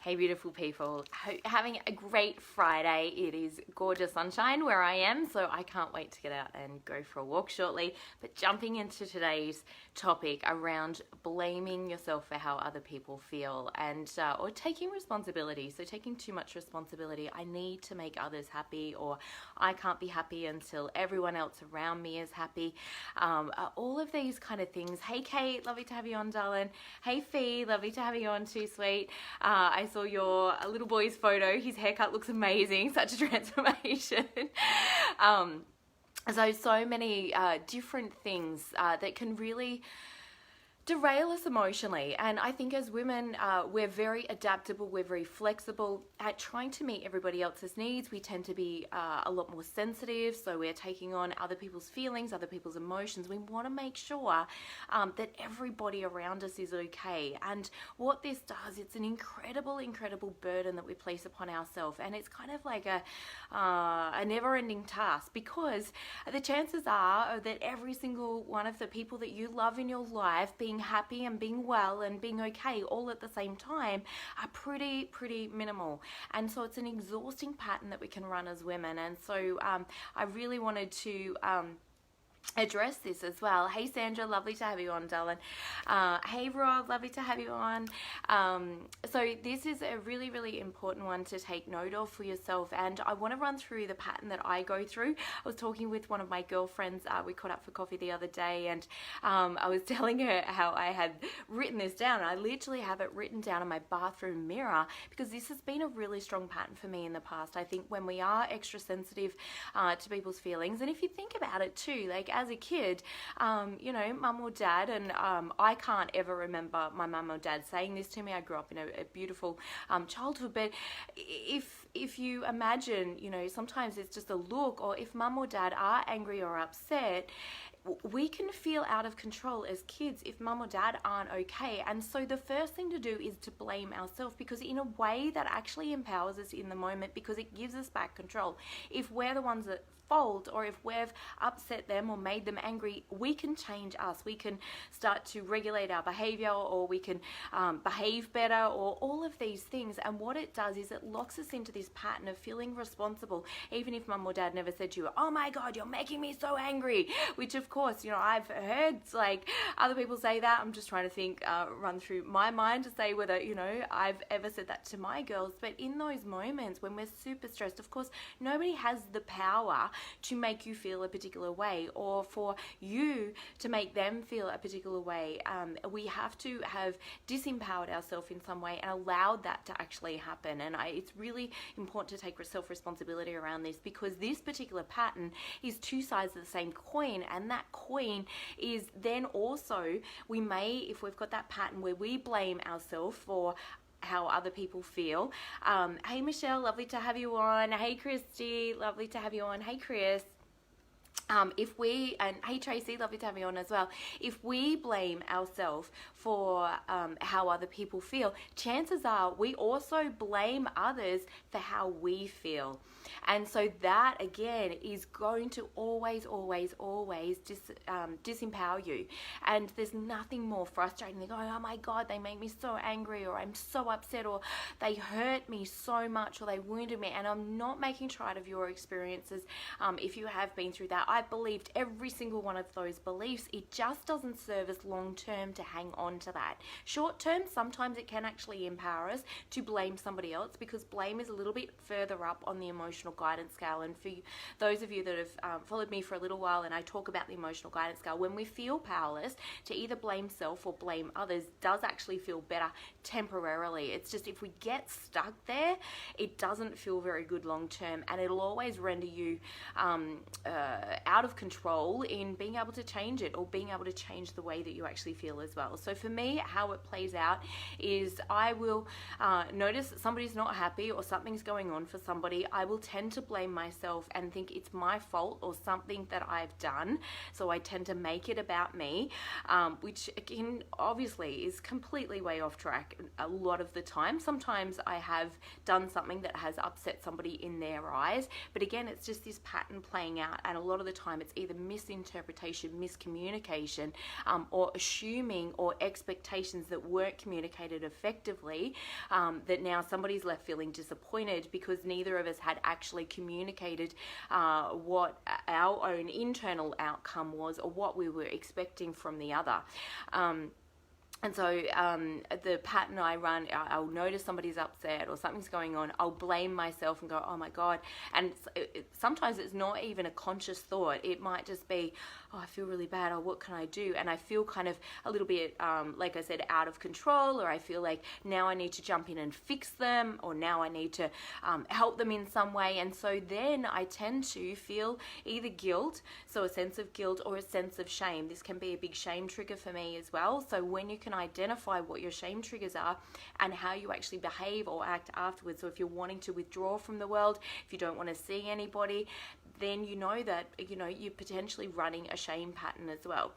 Hey beautiful people, having a great Friday. It is gorgeous sunshine where I am, so I can't wait to get out and go for a walk shortly. But jumping into today's topic around blaming yourself for how other people feel and or taking responsibility. So taking too much responsibility. I need to make others happy, or I can't be happy until everyone else around me is happy. All of these kind of things. Hey Kate, lovely to have you on, darling. Hey Fee, lovely to have you on too, sweet. I saw your little boy's photo. His haircut looks amazing. Such a transformation. So many different things that can really derail us emotionally. And I think as women, we're very adaptable, we're very flexible at trying to meet everybody else's needs. We tend to be a lot more sensitive, so we're taking on other people's feelings, other people's emotions. We want to make sure that everybody around us is okay. And what this does, it's an incredible burden that we place upon ourselves, and it's kind of like a never-ending task, because the chances are that every single one of the people that you love in your life being happy and being well and being okay all at the same time are pretty minimal. And so it's an exhausting pattern that we can run as women. And so I really wanted to address this as well. Hey Sandra, lovely to have you on, darling. Hey Rob, lovely to have you on. So this is a really important one to take note of for yourself, and I want to run through the pattern that I go through. I was talking with one of my girlfriends, we caught up for coffee the other day, and I was telling her how I had written this down. I literally have it written down in my bathroom mirror, because this has been a really strong pattern for me in the past. I think when we are extra sensitive to people's feelings, and if you think about it too, like as a kid, you know, mum or dad, and I can't ever remember my mum or dad saying this to me. I grew up in a beautiful childhood, but if you imagine, you know, sometimes it's just a look, or if mum or dad are angry or upset, we can feel out of control as kids if mum or dad aren't okay. And so the first thing to do is to blame ourselves, because in a way that actually empowers us in the moment, because it gives us back control. If we're the ones that fault, or if we've upset them or made them angry, we can change us. We can start to regulate our behavior, or we can behave better, or all of these things. And what it does is it locks us into this pattern of feeling responsible, even if mum or dad never said to you, oh my God, you're making me so angry, which of course, you know, I've heard like other people say that. I'm just trying to think, run through my mind to say whether, you know, I've ever said that to my girls. But in those moments when we're super stressed, of course, nobody has the power to make you feel a particular way, or for you to make them feel a particular way. We have to have disempowered ourselves in some way and allowed that to actually happen. And it's really important to take self-responsibility around this, because this particular pattern is two sides of the same coin, and that coin is then also, we may, if we've got that pattern where we blame ourselves for how other people feel. Hey Michelle, lovely to have you on. Hey Christy, lovely to have you on. Hey Chris. And hey Tracy, lovely to have you on as well. If we blame ourselves for how other people feel, chances are we also blame others for how we feel. And so that again is going to always disempower you. And there's nothing more frustrating than going, oh my God, they make me so angry, or I'm so upset, or they hurt me so much, or they wounded me. And I'm not making trite of your experiences if you have been through that. I've believed every single one of those beliefs. It just doesn't serve us long term to hang on to that. Short term, sometimes it can actually empower us to blame somebody else, because blame is a little bit further up on the emotional guidance scale. And for those of you that have followed me for a little while, and I talk about the emotional guidance scale, when we feel powerless, to either blame self or blame others does actually feel better temporarily. It's just if we get stuck there, it doesn't feel very good long term, and it'll always render you out of control in being able to change it, or being able to change the way that you actually feel as well. So for me, how it plays out is I will notice that somebody's not happy or something's going on for somebody. I will tend to blame myself and think it's my fault or something that I've done. So I tend to make it about me, which again, obviously is completely way off track a lot of the time. Sometimes I have done something that has upset somebody in their eyes, but again, it's just this pattern playing out. And a lot of the the time it's either misinterpretation, miscommunication, or assuming or expectations that weren't communicated effectively, that now somebody's left feeling disappointed because neither of us had actually communicated what our own internal outcome was or what we were expecting from the other. And so the pattern I run, I'll notice somebody's upset or something's going on. I'll blame myself and go, oh my God. And sometimes it's not even a conscious thought. It might just be, oh, I feel really bad. Oh, what can I do? And I feel kind of a little bit, like I said, out of control, or I feel like now I need to jump in and fix them, or now I need to help them in some way. And so then I tend to feel either guilt, so a sense of guilt, or a sense of shame. This can be a big shame trigger for me as well. So when you can identify what your shame triggers are and how you actually behave or act afterwards. So if you're wanting to withdraw from the world, if you don't want to see anybody, then you know that, you know, you're potentially running a shame pattern as well.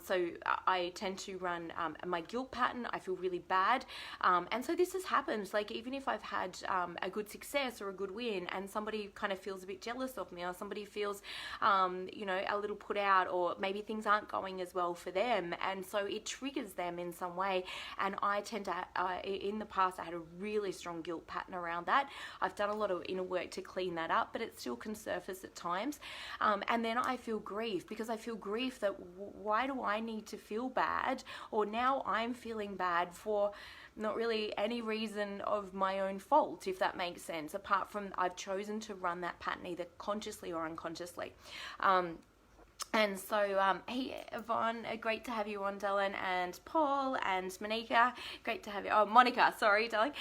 So I tend to run my guilt pattern. I feel really bad. And so this has happened, like even if I've had a good success or a good win and somebody kind of feels a bit jealous of me, or somebody feels, you know, a little put out, or maybe things aren't going as well for them. And so it triggers them in some way. And I tend to, in the past, I had a really strong guilt pattern around that. I've done a lot of inner work to clean that up, but it still can surface at times. And then I feel grief, because I feel grief that why do I need to feel bad, or now I'm feeling bad for not really any reason of my own fault, if that makes sense, apart from I've chosen to run that pattern either consciously or unconsciously. And so, hey, Yvonne, great to have you on, darling, and Paul and Monica, great to have you. Oh, Monica, sorry, darling.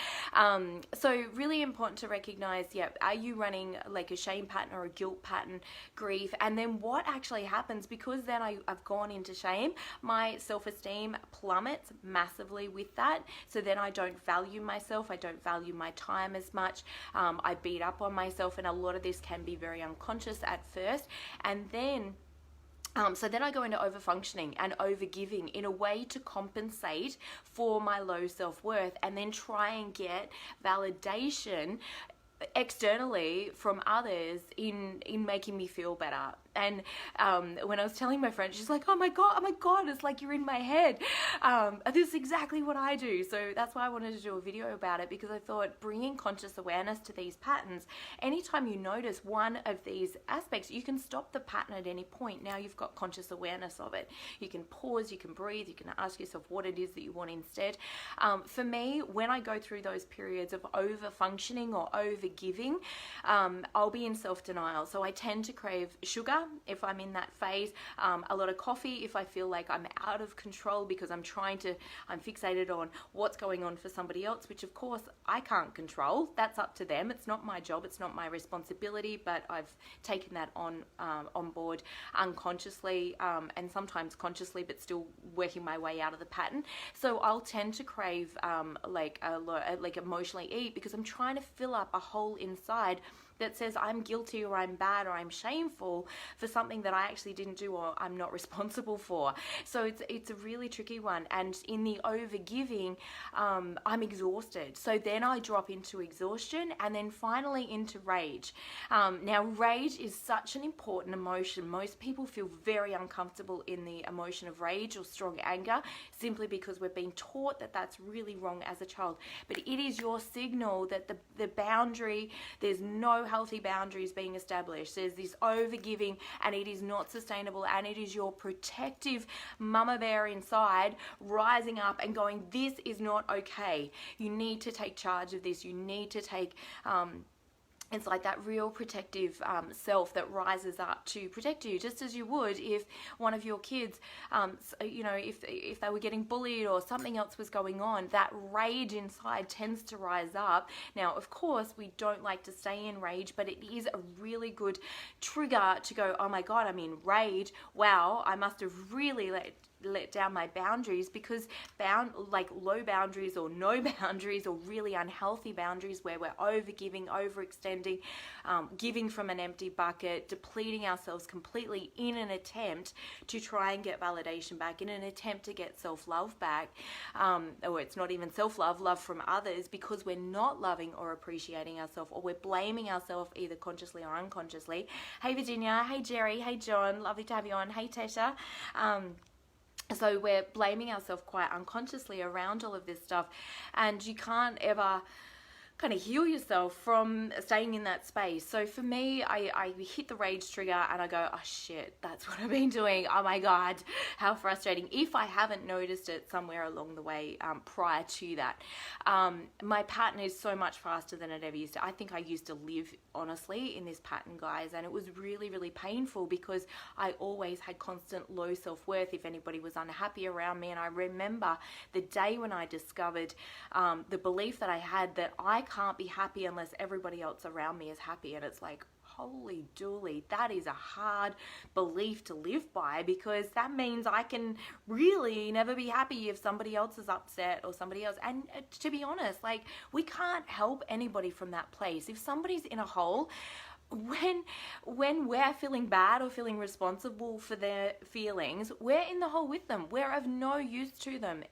So really important to recognize, yeah, are you running like a shame pattern or a guilt pattern, grief? And then what actually happens, because then I've gone into shame, my self-esteem plummets massively with that. So then I don't value myself. I don't value my time as much. I beat up on myself, and a lot of this can be very unconscious at first. And then so then I go into overfunctioning and overgiving in a way to compensate for my low self-worth, and then try and get validation externally from others in making me feel better. And when I was telling my friend, she's like, oh my God, it's like you're in my head. This is exactly what I do. So that's why I wanted to do a video about it, because I thought bringing conscious awareness to these patterns, anytime you notice one of these aspects, you can stop the pattern at any point. Now you've got conscious awareness of it. You can pause, you can breathe, you can ask yourself what it is that you want instead. For me, when I go through those periods of over-functioning or over-giving, I'll be in self-denial. So I tend to crave sugar if I'm in that phase, a lot of coffee if I feel like I'm out of control, because I'm fixated on what's going on for somebody else, which of course I can't control. That's up to them. It's not my job, it's not my responsibility, but I've taken that on board unconsciously, and sometimes consciously, but still working my way out of the pattern. So I'll tend to crave like emotionally eat, because I'm trying to fill up a hole inside that says I'm guilty or I'm bad or I'm shameful for something that I actually didn't do or I'm not responsible for. So it's a really tricky one. And in the overgiving, I'm exhausted. So then I drop into exhaustion, and then finally into rage. Now, rage is such an important emotion. Most people feel very uncomfortable in the emotion of rage or strong anger, simply because we've been taught that that's really wrong as a child. But it is your signal that the boundary, there's no healthy boundaries being established. There's this overgiving, and it is not sustainable, and it is your protective mama bear inside rising up and going, this is not okay. You need to take charge of this. You need to take it's like that real protective self that rises up to protect you, just as you would if one of your kids, you know, if they were getting bullied or something else was going on. That rage inside tends to rise up. Now, of course, we don't like to stay in rage, but it is a really good trigger to go, oh my God, I'm in rage. Wow, I must have really let down my boundaries, because like low boundaries or no boundaries or really unhealthy boundaries where we're overgiving, overextending, giving from an empty bucket, depleting ourselves completely in an attempt to try and get validation back, in an attempt to get self-love back, or it's not even self-love, love from others, because we're not loving or appreciating ourselves, or we're blaming ourselves either consciously or unconsciously. Hey Virginia, hey Jerry, hey John, lovely to have you on. Hey Tesha. So we're blaming ourselves quite unconsciously around all of this stuff, and you can't ever kind of heal yourself from staying in that space. So for me, I hit the rage trigger and I go, oh shit, that's what I've been doing. Oh my God, how frustrating. If I haven't noticed it somewhere along the way prior to that. My pattern is so much faster than it ever used to. I think I used to live honestly in this pattern, guys, and it was really, really painful because I always had constant low self-worth if anybody was unhappy around me. And I remember the day when I discovered the belief that I had that I can't be happy unless everybody else around me is happy. And it's like, holy dooly, that is a hard belief to live by, because that means I can really never be happy if somebody else is upset or somebody else. And to be honest, like, we can't help anybody from that place. If somebody's in a hole, when we're feeling bad or feeling responsible for their feelings, we're in the hole with them. We're of no use to them.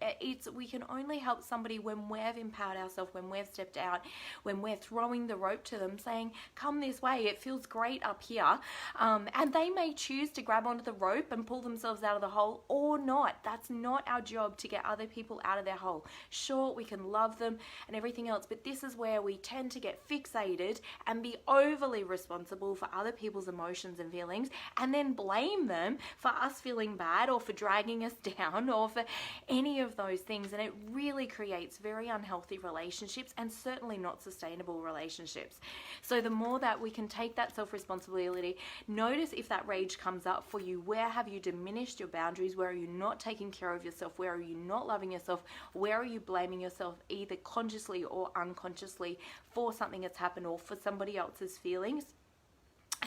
We can only help somebody when we've empowered ourselves, when we've stepped out, when we're throwing the rope to them, saying, come this way, it feels great up here. And they may choose to grab onto the rope and pull themselves out of the hole or not. That's not our job, to get other people out of their hole. Sure, we can love them and everything else, but this is where we tend to get fixated and be overly responsible for other people's emotions and feelings, and then blame them for us feeling bad or for dragging us down or for any of those things. And it really creates very unhealthy relationships, and certainly not sustainable relationships. So the more that we can take that self-responsibility, notice if that rage comes up for you. Where have you diminished your boundaries? Where are you not taking care of yourself? Where are you not loving yourself? Where are you blaming yourself either consciously or unconsciously for something that's happened or for somebody else's feelings?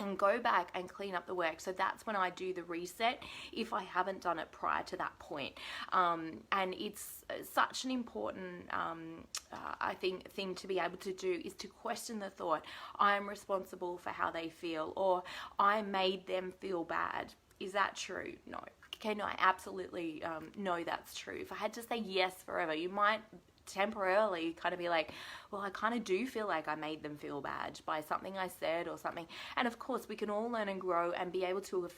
And go back and clean up the work. So that's when I do the reset, if I haven't done it prior to that point. And it's such an important, I think, thing to be able to do, is to question the thought, I'm responsible for how they feel, or I made them feel bad. Is that true? No. Okay, no, I absolutely know that's true. If I had to say yes forever, you might temporarily kind of be like, well, I kind of do feel like I made them feel bad by something I said or something. And of course, we can all learn and grow and be able to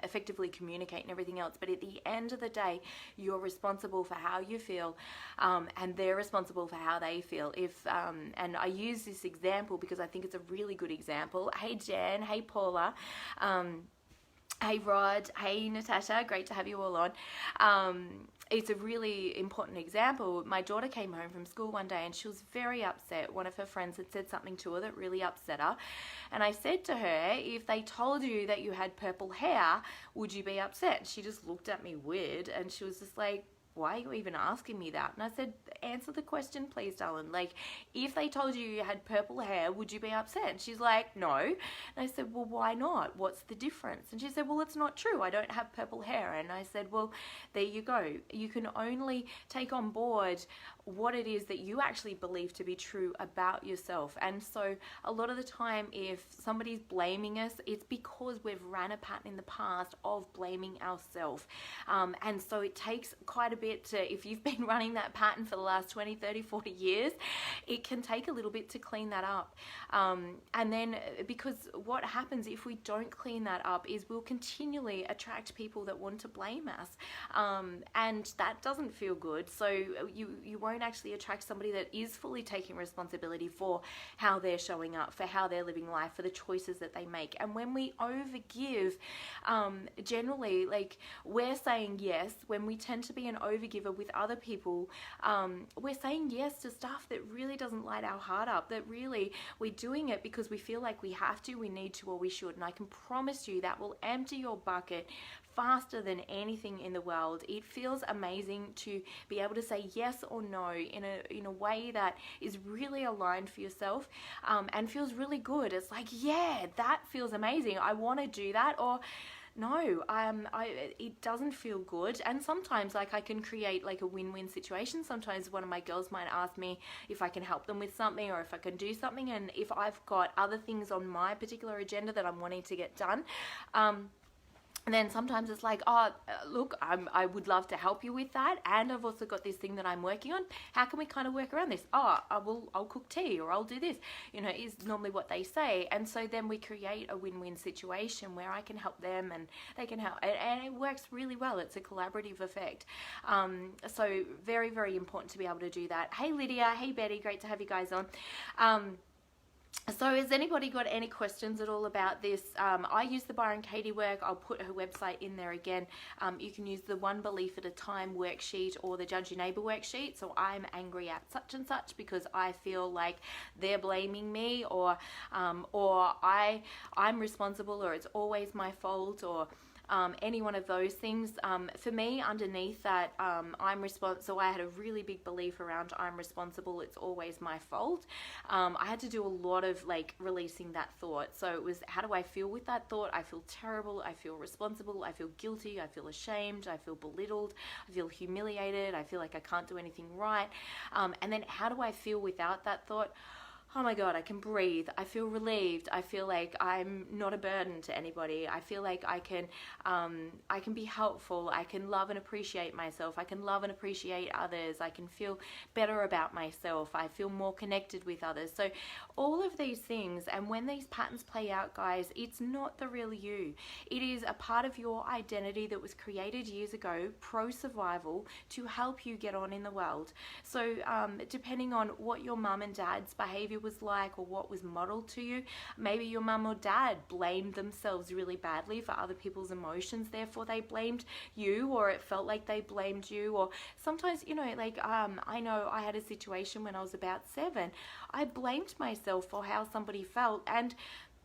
effectively communicate and everything else. But at the end of the day, you're responsible for how you feel, and they're responsible for how they feel. And I use this example because I think it's a really good example. Hey, Jan. Hey, Paula. Hey, Rod. Hey, Natasha. Great to have you all on. It's a really important example. My daughter came home from school one day and she was very upset. One of her friends had said something to her that really upset her. And I said to her, if they told you that you had purple hair, would you be upset? She just looked at me weird and she was just like, why are you even asking me that? And I said, answer the question, please, darling. Like, if they told you you had purple hair, would you be upset? And she's like, no. And I said, well, why not? What's the difference? And she said, well, it's not true. I don't have purple hair. And I said, well, there you go. You can only take on board what it is that you actually believe to be true about yourself. And so a lot of the time, if somebody's blaming us, it's because we've ran a pattern in the past of blaming ourselves. And so it takes quite a bit to, if you've been running that pattern for the last 20, 30, 40 years, it can take a little bit to clean that up. And then, because what happens if we don't clean that up is we'll continually attract people that want to blame us. And that doesn't feel good. So you won't actually attract somebody that is fully taking responsibility for how they're showing up, for how they're living life, for the choices that they make. And when we overgive, generally, like, we're saying yes. When we tend to be an overgiver with other people, we're saying yes to stuff that really doesn't light our heart up, that really we're doing it because we feel like we have to, we need to, or we should. And I can promise you that will empty your bucket faster than anything in the world. It feels amazing to be able to say yes or no in a way that is really aligned for yourself, and feels really good. It's like, yeah, that feels amazing. I want to do that. Or no, it doesn't feel good. And sometimes, like, I can create like a win-win situation. Sometimes one of my girls might ask me if I can help them with something or if I can do something, and if I've got other things on my particular agenda that I'm wanting to get done, and then sometimes it's like, oh, look, I would love to help you with that, and I've also got this thing that I'm working on. How can we kind of work around this? Oh, I'll cook tea, or I'll do this, is normally what they say. And so then we create a win-win situation where I can help them and they can help, and it works really well. It's a collaborative effect. So very, very important to be able to do that. Hey Lydia, hey Betty, great to have you guys on. So has anybody got any questions at all about this? I use the Byron Katie work. I'll put her website in there again. You can use the One Belief at a Time worksheet or the Judge Your Neighbor worksheet. So I'm angry at such and such because I feel like they're blaming me, or I'm responsible, or it's always my fault, or any one of those things. For me, underneath that, I'm responsible. So I had a really big belief around I'm responsible, it's always my fault. I had to do a lot of like releasing that thought. So it was, how do I feel with that thought? I feel terrible, I feel responsible, I feel guilty, I feel ashamed, I feel belittled, I feel humiliated, I feel like I can't do anything right. And then how do I feel without that thought? Oh my God, I can breathe. I feel relieved. I feel like I'm not a burden to anybody. I feel like I can be helpful. I can love and appreciate myself. I can love and appreciate others. I can feel better about myself. I feel more connected with others. So all of these things, and when these patterns play out, guys, it's not the real you. It is a part of your identity that was created years ago, pro-survival, to help you get on in the world. So depending on what your mum and dad's behavior was like, or what was modeled to you, maybe your mum or dad blamed themselves really badly for other people's emotions, therefore they blamed you, or it felt like they blamed you. Or sometimes, I know I had a situation when I was about 7. I blamed myself for how somebody felt, and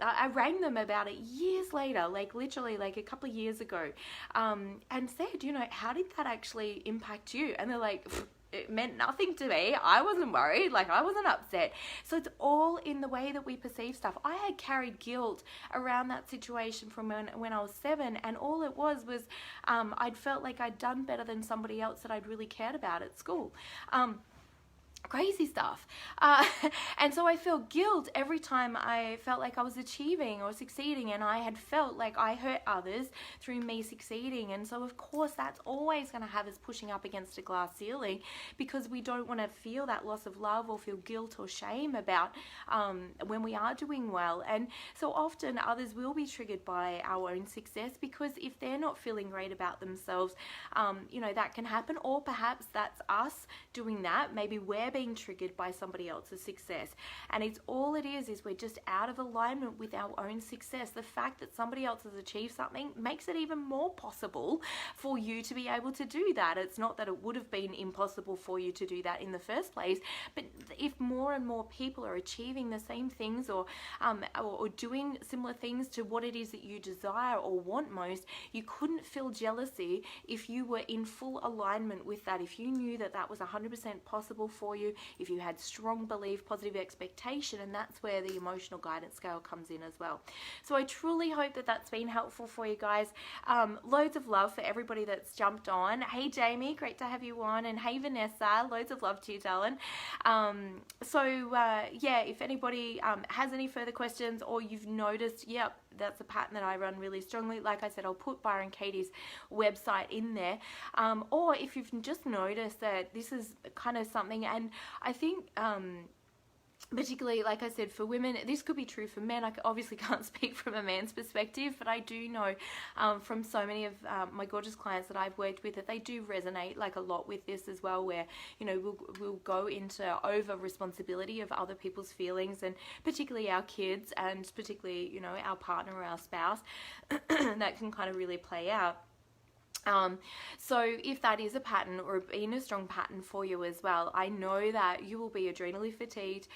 I rang them about it years later, like literally like a couple of years ago, and said, how did that actually impact you? And they're like, it meant nothing to me. I wasn't worried. Like, I wasn't upset. So it's all in the way that we perceive stuff. I had carried guilt around that situation from when I was 7, and all it was I'd felt like I'd done better than somebody else that I'd really cared about at school. Crazy stuff. And so I felt guilt every time I felt like I was achieving or succeeding, and I had felt like I hurt others through me succeeding. And so of course that's always going to have us pushing up against a glass ceiling, because we don't want to feel that loss of love or feel guilt or shame about when we are doing well. And so often others will be triggered by our own success, because if they're not feeling great about themselves, that can happen. Or perhaps that's us doing that. Maybe we're being triggered by somebody else's success, and it's all it is we're just out of alignment with our own success. The fact that somebody else has achieved something makes it even more possible for you to be able to do that. It's not that it would have been impossible for you to do that in the first place, but if more and more people are achieving the same things, or doing similar things to what it is that you desire or want most, you couldn't feel jealousy if you were in full alignment with that. If you knew that that was 100% possible for you, if you had strong belief, positive expectation, and that's where the emotional guidance scale comes in as well. So I truly hope that that's been helpful for you guys. Loads of love for everybody that's jumped on. Hey Jamie, great to have you on, and hey Vanessa, loads of love to you, darling. If anybody has any further questions, or you've noticed, yep, that's a pattern that I run really strongly, like I said, I'll put Byron Katie's website in there. Or if you've just noticed that this is kind of something, and I think particularly, like I said, for women, this could be true for men. I obviously can't speak from a man's perspective, but I do know from so many of my gorgeous clients that I've worked with that they do resonate like a lot with this as well, where we'll go into over responsibility of other people's feelings, and particularly our kids, and particularly our partner or our spouse. That can kind of really play out. So if that is a pattern or been a strong pattern for you as well, I know that you will be adrenally fatigued,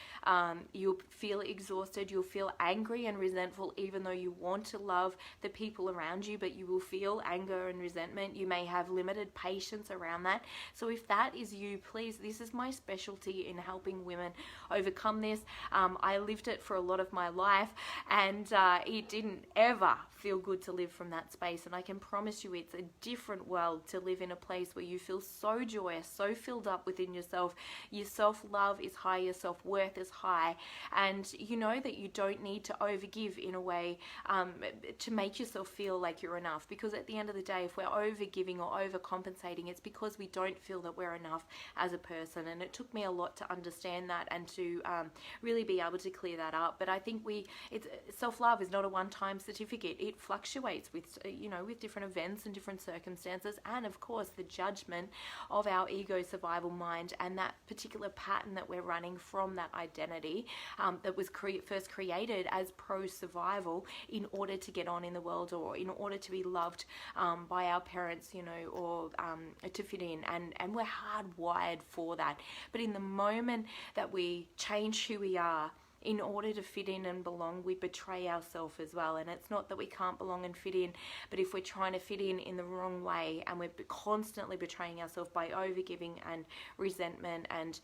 you'll feel exhausted, you'll feel angry and resentful even though you want to love the people around you, but you will feel anger and resentment. You may have limited patience around that. So if that is you, please, this is my specialty in helping women overcome this. I lived it for a lot of my life, and it didn't ever feel good to live from that space, and I can promise you it's a different world to live in a place where you feel so joyous, so filled up within yourself. Your self-love is high, your self-worth is high, and you know that you don't need to overgive in a way to make yourself feel like you're enough, because at the end of the day, if we're overgiving or overcompensating, it's because we don't feel that we're enough as a person. And it took me a lot to understand that and to really be able to clear that up. But I think self-love is not a one-time certificate. It fluctuates with with different events and different circumstances, and of course the judgment of our ego survival mind and that particular pattern that we're running from that identity that was first created as pro-survival in order to get on in the world, or in order to be loved by our parents, or to fit in, and we're hardwired for that. But in the moment that we change who we are in order to fit in and belong, we betray ourselves as well. And it's not that we can't belong and fit in, but if we're trying to fit in the wrong way, and we're constantly betraying ourselves by overgiving and resentment and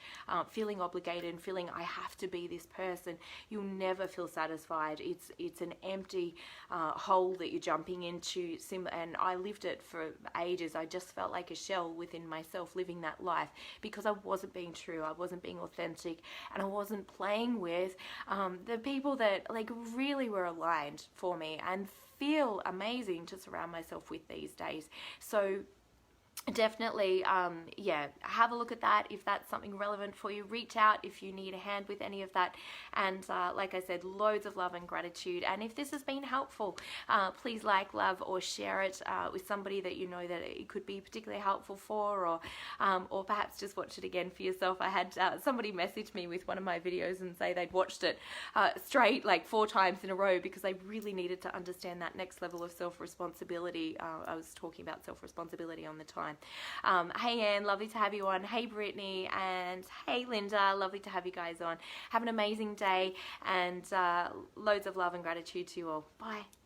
feeling obligated and feeling I have to be this person, you'll never feel satisfied. It's an empty hole that you're jumping into. And I lived it for ages. I just felt like a shell within myself living that life, because I wasn't being true, I wasn't being authentic, and I wasn't playing with the people that really were aligned for me and feel amazing to surround myself with these days. So definitely have a look at that. If that's something relevant for you, reach out if you need a hand with any of that. And like I said, loads of love and gratitude. And if this has been helpful, please love, or share it with somebody that you know that it could be particularly helpful for, or perhaps just watch it again for yourself. I had somebody message me with one of my videos and say they'd watched it straight 4 times in a row because they really needed to understand that next level of self-responsibility. I was talking about self-responsibility on the time. Hey Anne, lovely to have you on. Hey Brittany, and hey Linda, lovely to have you guys on. Have an amazing day, and loads of love and gratitude to you all. Bye.